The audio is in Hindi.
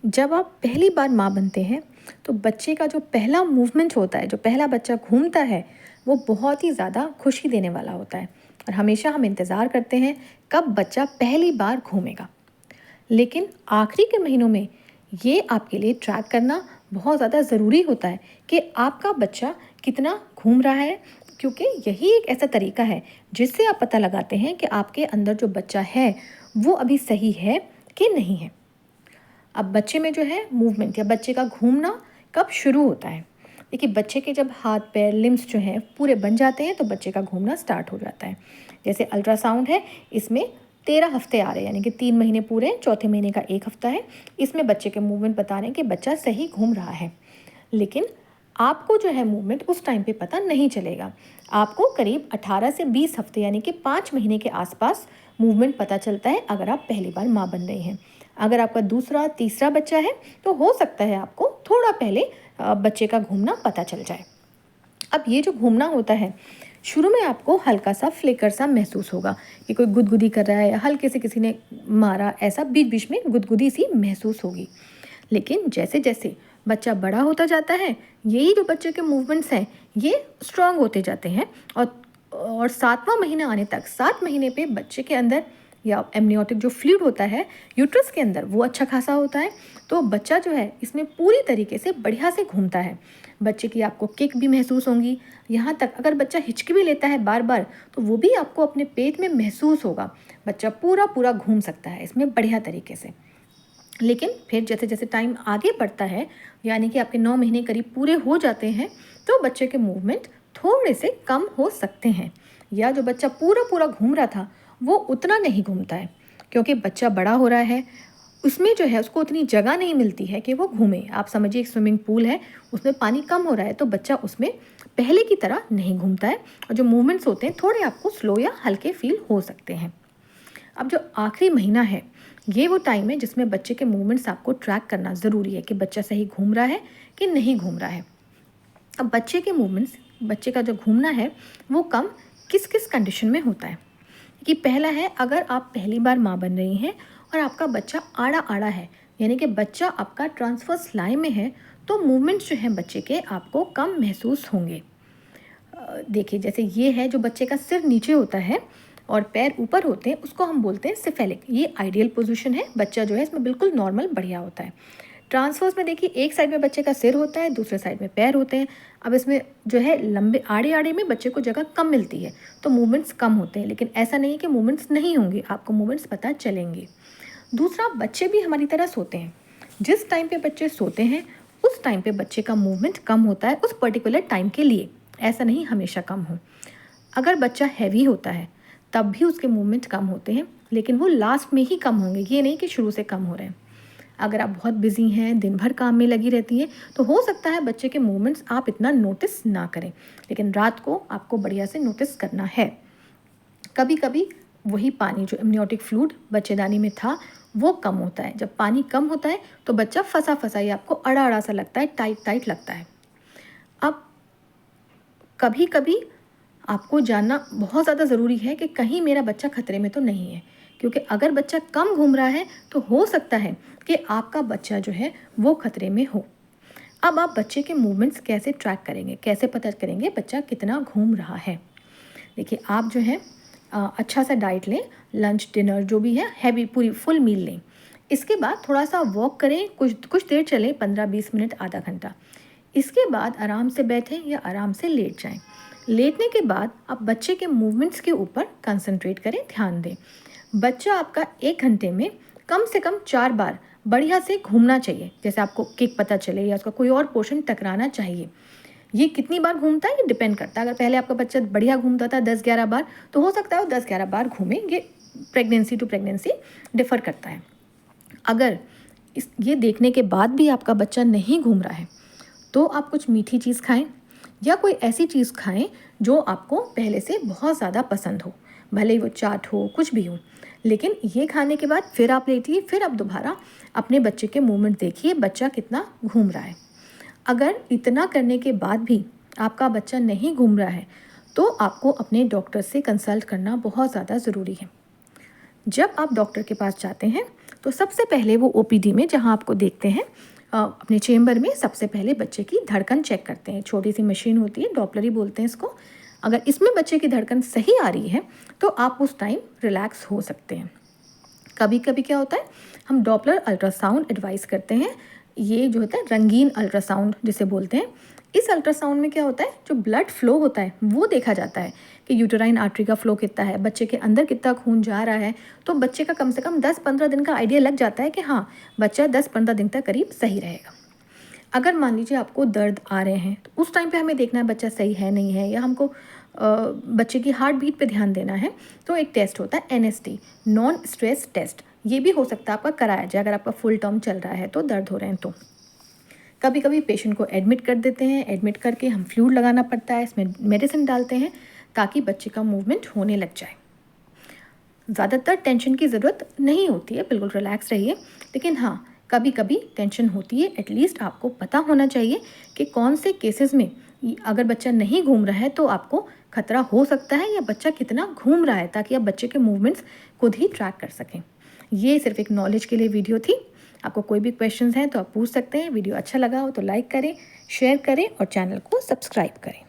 जब आप पहली बार माँ बनते हैं तो बच्चे का जो पहला मूवमेंट होता है, जो पहला बच्चा घूमता है, वो बहुत ही ज़्यादा खुशी देने वाला होता है। और हमेशा हम इंतज़ार करते हैं कब बच्चा पहली बार घूमेगा। लेकिन आखिरी के महीनों में ये आपके लिए ट्रैक करना बहुत ज़्यादा ज़रूरी होता है कि आपका बच्चा कितना घूम रहा है, क्योंकि यही एक ऐसा तरीका है जिससे आप पता लगाते हैं कि आपके अंदर जो बच्चा है वो अभी सही है कि नहीं है। अब बच्चे में जो है मूवमेंट या बच्चे का घूमना कब शुरू होता है? देखिए, बच्चे के जब हाथ पैर लिम्स जो हैं पूरे बन जाते हैं तो बच्चे का घूमना स्टार्ट हो जाता है। जैसे अल्ट्रासाउंड है, इसमें 13 हफ्ते आ रहे हैं, यानी कि 3 महीने पूरे हैं, चौथे महीने का 1 हफ्ता है। इसमें बच्चे के मूवमेंट बता रहे हैं कि बच्चा सही घूम रहा है। लेकिन आपको जो है मूवमेंट उस टाइम पे पता नहीं चलेगा। आपको करीब 18 से 20 हफ्ते यानी कि 5 महीने के आसपास मूवमेंट पता चलता है, अगर आप पहली बार माँ बन रही हैं। अगर आपका दूसरा तीसरा बच्चा है तो हो सकता है आपको थोड़ा पहले बच्चे का घूमना पता चल जाए। अब ये जो घूमना होता है, शुरू में आपको हल्का सा फ्लिकर सा महसूस होगा कि कोई गुदगुदी कर रहा है या हल्के से किसी ने मारा, ऐसा बीच बीच में गुदगुदी सी महसूस होगी। लेकिन जैसे जैसे बच्चा बड़ा होता जाता है, यही जो बच्चे के मूवमेंट्स हैं ये स्ट्रांग होते जाते हैं। और 7वां महीना आने तक, 7 महीने पे बच्चे के अंदर या एमनियोटिक जो फ्लूइड होता है यूट्रस के अंदर, वो अच्छा खासा होता है। तो बच्चा जो है इसमें पूरी तरीके से बढ़िया से घूमता है। बच्चे की आपको किक भी महसूस होंगी। यहाँ तक अगर बच्चा हिचकी भी लेता है बार बार तो वो भी आपको अपने पेट में महसूस होगा। बच्चा पूरा पूरा घूम सकता है इसमें बढ़िया तरीके से। लेकिन फिर जैसे जैसे टाइम आगे बढ़ता है, यानी कि आपके 9 महीने करीब पूरे हो जाते हैं, तो बच्चे के मूवमेंट थोड़े से कम हो सकते हैं। या जो बच्चा पूरा पूरा घूम रहा था वो उतना नहीं घूमता है, क्योंकि बच्चा बड़ा हो रहा है। उसमें जो है उसको उतनी जगह नहीं मिलती है कि वो घूमे। आप समझिए एक स्विमिंग पूल है, उसमें पानी कम हो रहा है तो बच्चा उसमें पहले की तरह नहीं घूमता है, और जो मूवमेंट्स होते हैं थोड़े आपको स्लो या हल्के फील हो सकते हैं। अब जो आखिरी महीना है, ये वो टाइम है जिसमें बच्चे के मूवमेंट्स आपको ट्रैक करना ज़रूरी है कि बच्चा सही घूम रहा है कि नहीं घूम रहा है। अब बच्चे के मूवमेंट्स, बच्चे का जो घूमना है वो कम किस किस कंडीशन में होता है? कि पहला है, अगर आप पहली बार माँ बन रही हैं और आपका बच्चा आड़ा आड़ा है, यानी कि बच्चा आपका ट्रांसवर्स लाइन में है, तो मूवमेंट्स जो हैं बच्चे के आपको कम महसूस होंगे। देखिए, जैसे ये है जो बच्चे का सिर नीचे होता है और पैर ऊपर होते हैं, उसको हम बोलते हैं सिफेलिक। ये आइडियल पोजीशन है, बच्चा जो है इसमें बिल्कुल नॉर्मल बढ़िया होता है। ट्रांसवर्स में देखिए, एक साइड में बच्चे का सिर होता है, दूसरे साइड में पैर होते हैं। अब इसमें जो है लंबे आड़े आड़े में बच्चे को जगह कम मिलती है तो मूवमेंट्स कम होते हैं। लेकिन ऐसा नहीं है कि मूवमेंट्स नहीं होंगे, आपको मूवमेंट्स पता चलेंगे। दूसरा, बच्चे भी हमारी तरह सोते हैं। जिस टाइम पे बच्चे सोते हैं उस टाइम पे बच्चे का मूवमेंट कम होता है उस पर्टिकुलर टाइम के लिए, ऐसा नहीं हमेशा कम हो। अगर बच्चा हैवी होता है तब भी उसके मूवमेंट कम होते हैं, लेकिन वो लास्ट में ही कम होंगे, ये नहीं कि शुरू से कम हो रहे हैं। अगर आप बहुत बिजी हैं, दिन भर काम में लगी रहती हैं, तो हो सकता है बच्चे के मूवमेंट्स आप इतना नोटिस ना करें, लेकिन रात को आपको बढ़िया से नोटिस करना है। कभी कभी वही पानी जो एमनियोटिक फ्लूइड बच्चेदानी में था वो कम होता है। जब पानी कम होता है तो बच्चा फंसा फंसा ही आपको अड़ा अड़ा सा लगता है, टाइट टाइट लगता है। अब कभी कभी आपको जानना बहुत ज़्यादा ज़रूरी है कि कहीं मेरा बच्चा खतरे में तो नहीं है, क्योंकि अगर बच्चा कम घूम रहा है तो हो सकता है कि आपका बच्चा जो है वो खतरे में हो। अब आप बच्चे के मूवमेंट्स कैसे ट्रैक करेंगे, कैसे पता करेंगे बच्चा कितना घूम रहा है? देखिए, आप जो है अच्छा सा डाइट लें, लंच डिनर जो भी है हैवी पूरी फुल मील लें। इसके बाद थोड़ा सा वॉक करें, कुछ कुछ देर चलें, 15-20 मिनट, आधा घंटा। इसके बाद आराम से बैठें या आराम से लेट जाएं। लेटने के बाद आप बच्चे के मूवमेंट्स के ऊपर कंसंट्रेट करें, ध्यान दें। बच्चा आपका 1 घंटे में कम से कम 4 बार बढ़िया से घूमना चाहिए। जैसे आपको किक पता चले या उसका कोई और पोर्शन टकराना चाहिए। ये कितनी बार घूमता है ये डिपेंड करता है। अगर पहले आपका बच्चा बढ़िया घूमता था 10-11 बार, तो हो सकता है वो 10-11 बार घूमे। ये प्रेगनेंसी टू प्रेगनेंसी डिफ़र करता है। अगर ये देखने के बाद भी आपका बच्चा नहीं घूम रहा है तो आप कुछ मीठी चीज़ खाएं या कोई ऐसी चीज़ खाएं जो आपको पहले से बहुत ज़्यादा पसंद हो, भले ही वो चाट हो, कुछ भी हो। लेकिन ये खाने के बाद फिर आप लेटिए, फिर आप दोबारा अपने बच्चे के मूवमेंट देखिए, बच्चा कितना घूम रहा है। अगर इतना करने के बाद भी आपका बच्चा नहीं घूम रहा है तो आपको अपने डॉक्टर से कंसल्ट करना बहुत ज़्यादा ज़रूरी है। जब आप डॉक्टर के पास जाते हैं तो सबसे पहले वो ओपीडी में जहाँ आपको देखते हैं अपने चेम्बर में सबसे पहले बच्चे की धड़कन चेक करते हैं। छोटी सी मशीन होती है, डॉपलर ही बोलते हैं इसको। अगर इसमें बच्चे की धड़कन सही आ रही है तो आप उस टाइम रिलैक्स हो सकते हैं। कभी कभी क्या होता है, हम डॉपलर अल्ट्रासाउंड एडवाइस करते हैं। ये जो होता है रंगीन अल्ट्रासाउंड जिसे बोलते हैं। इस अल्ट्रासाउंड में क्या होता है, जो ब्लड फ्लो होता है वो देखा जाता है कि यूटेराइन आर्टरी का फ्लो कितना है, बच्चे के अंदर कितना खून जा रहा है। तो बच्चे का कम से कम 10-15 दिन का आइडिया लग जाता है कि हाँ, बच्चा 10-15 दिन तक करीब सही रहेगा। अगर मान लीजिए आपको दर्द आ रहे हैं तो उस टाइम पे हमें देखना है बच्चा सही है नहीं है, या हमको बच्चे की हार्ट बीट पे ध्यान देना है। तो एक टेस्ट होता है NST, नॉन स्ट्रेस टेस्ट। ये भी हो सकता है आपका कराया जाए अगर आपका फुल टर्म चल रहा है तो, दर्द हो रहे हैं तो। कभी कभी पेशेंट को एडमिट कर देते हैं, एडमिट करके हम फ्लूइड लगाना पड़ता है, इसमें मेडिसिन डालते हैं ताकि बच्चे का मूवमेंट होने लग जाए। ज़्यादातर टेंशन की ज़रूरत नहीं होती है, बिल्कुल रिलैक्स रहिए। लेकिन हाँ, कभी कभी टेंशन होती है। एटलीस्ट आपको पता होना चाहिए कि कौन से केसेस में अगर बच्चा नहीं घूम रहा है तो आपको खतरा हो सकता है, या बच्चा कितना घूम रहा है, ताकि आप बच्चे के मूवमेंट्स खुद ही ट्रैक कर सकें। ये सिर्फ एक नॉलेज के लिए वीडियो थी। आपको कोई भी क्वेश्चंस हैं तो आप पूछ सकते हैं। वीडियो अच्छा लगा हो तो लाइक करें, शेयर करें और चैनल को सब्सक्राइब करें।